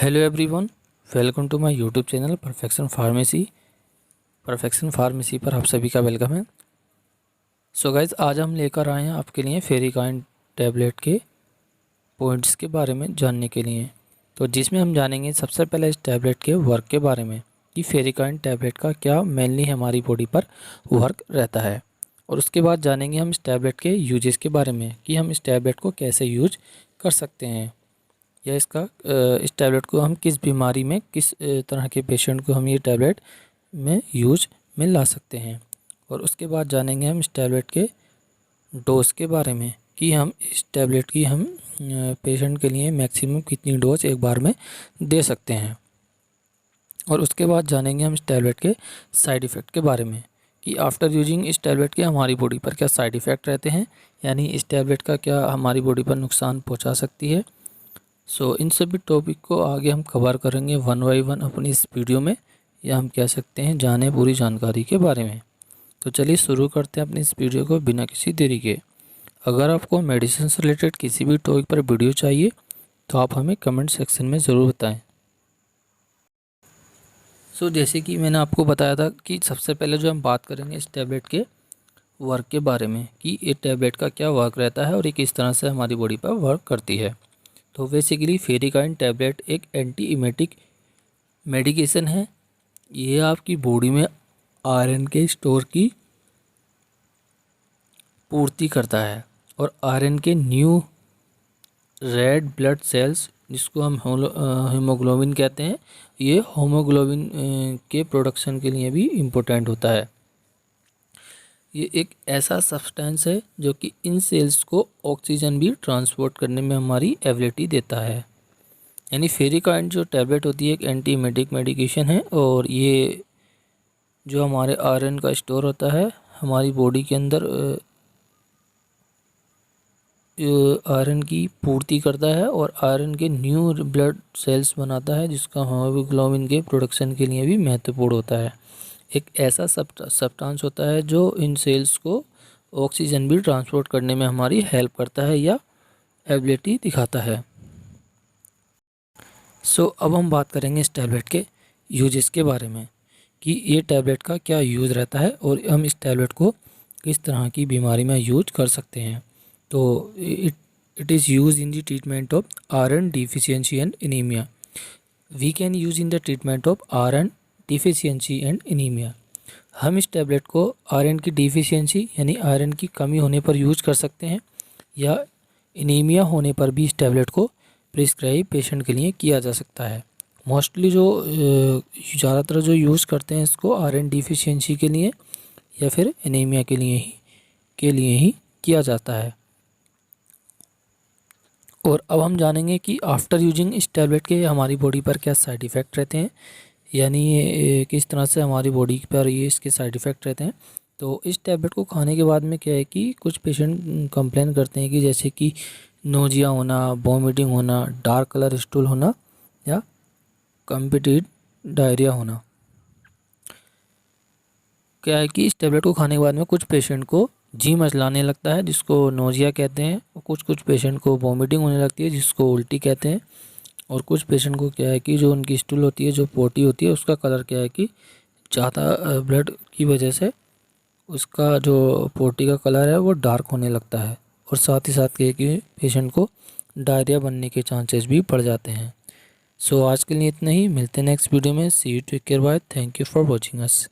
Hello everyone, welcome to my YouTube channel perfection pharmacy पर आप सभी का वेलकम है। सो गाइज, आज हम लेकर आए हैं आपके लिए फेरिकाइन टैबलेट के पॉइंट्स के बारे में जानने के लिए। तो जिसमें हम जानेंगे सबसे पहले इस टैबलेट के वर्क के बारे में कि फेरिकाइन टैबलेट का क्या मेनली हमारी बॉडी पर वर्क रहता है, और उसके बाद जानेंगे हम इस टैबलेट के यूजेस के बारे में कि हम इस टैबलेट को कैसे यूज कर सकते हैं, या इस टैबलेट को हम किस बीमारी में किस तरह के पेशेंट को हम ये टैबलेट में यूज में ला सकते हैं। और उसके बाद जानेंगे हम इस टैबलेट के डोज के बारे में कि हम इस टैबलेट की हम पेशेंट के लिए मैक्सिमम कितनी डोज एक बार में दे सकते हैं। और उसके बाद जानेंगे हम इस टैबलेट के साइड इफ़ेक्ट के बारे में कि आफ्टर यूजिंग इस टैबलेट के हमारी बॉडी पर क्या साइड इफ़ेक्ट रहते हैं, यानी इस टैबलेट का क्या हमारी बॉडी पर नुकसान पहुँचा सकती है। इन सभी टॉपिक को आगे हम कवर करेंगे वन बाई वन अपनी इस वीडियो में, या हम कह सकते हैं जाने पूरी जानकारी के बारे में। तो चलिए शुरू करते हैं अपनी इस वीडियो को बिना किसी देरी के। अगर आपको मेडिसिन से रिलेटेड किसी भी टॉपिक पर वीडियो चाहिए तो आप हमें कमेंट सेक्शन में ज़रूर बताएं। जैसे कि मैंने आपको बताया था कि सबसे पहले जो हम बात करेंगे इस टैबलेट के वर्क के बारे में कि ये टैबलेट का क्या वर्क रहता है और ये किस तरह से हमारी बॉडी पर वर्क करती है। तो बेसिकली फेरिकाइन टैबलेट एक एंटी इमेटिक मेडिकेशन है। ये आपकी बॉडी में आयरन के स्टोर की पूर्ति करता है और आयरन के न्यू रेड ब्लड सेल्स, जिसको हम हीमोग्लोबिन कहते हैं, ये हीमोग्लोबिन के प्रोडक्शन के लिए भी इम्पोर्टेंट होता है। ये एक ऐसा सब्सटेंस है जो कि इन सेल्स को ऑक्सीजन भी ट्रांसपोर्ट करने में हमारी एबिलिटी देता है। यानी फेरिकाइन जो टैबलेट होती है एक एंटी इमेटिक मेडिकेशन है, और ये जो हमारे आयरन का स्टोर होता है हमारी बॉडी के अंदर आयरन की पूर्ति करता है और आयरन के न्यू ब्लड सेल्स बनाता है, जिसका हीमोग्लोबिन के प्रोडक्शन के लिए भी महत्वपूर्ण होता है। एक ऐसा सब्सटेंस होता है जो इन सेल्स को ऑक्सीजन भी ट्रांसपोर्ट करने में हमारी हेल्प करता है या एबिलिटी दिखाता है। अब हम बात करेंगे इस टैबलेट के यूजेस के बारे में कि ये टैबलेट का क्या यूज़ रहता है और हम इस टैबलेट को किस तरह की बीमारी में यूज कर सकते हैं। तो it is use in the treatment of iron deficiency and anaemia. We can use in the treatment of iron deficiency and anaemia. हम इस टैबलेट को आयरन की डिफिशियंसी यानी आयरन की कमी होने पर यूज कर सकते हैं, या एनीमिया होने पर भी इस टैबलेट को प्रिस्क्राइब पेशेंट के लिए किया जा सकता है। मोस्टली जो ज़्यादातर जो यूज़ करते हैं इसको आयरन डिफिशियंसी के लिए या फिर एनीमिया के लिए ही किया जाता है। और अब हम जानेंगे कि आफ्टर यूजिंग इस टैबलेट के हमारी बॉडी पर क्या साइड इफ़ेक्ट रहते हैं, यानी ये किस तरह से हमारी बॉडी पर ये इसके साइड इफ़ेक्ट रहते हैं। तो इस टैबलेट को खाने के बाद में क्या है कि कुछ पेशेंट कंप्लेन करते हैं कि जैसे कि नोजिया होना, वॉमिटिंग होना, डार्क कलर स्टूल होना, या कंप्लीट डायरिया होना। क्या है कि इस टैबलेट को खाने के बाद में कुछ पेशेंट को जी मचलाने लगता है, जिसको नोजिया कहते हैं, और कुछ पेशेंट को वॉमिटिंग होने लगती है, जिसको उल्टी कहते हैं। और कुछ पेशेंट को क्या है कि जो उनकी स्टूल होती है, जो पोटी होती है, उसका कलर क्या है कि ज़्यादा ब्लड की वजह से उसका जो पोटी का कलर है वो डार्क होने लगता है। और साथ ही साथ क्या है कि पेशेंट को डायरिया बनने के चांसेस भी बढ़ जाते हैं। आज के लिए इतना ही, मिलते हैं नेक्स्ट वीडियो में। See you, take care, bye, thank you for watching us.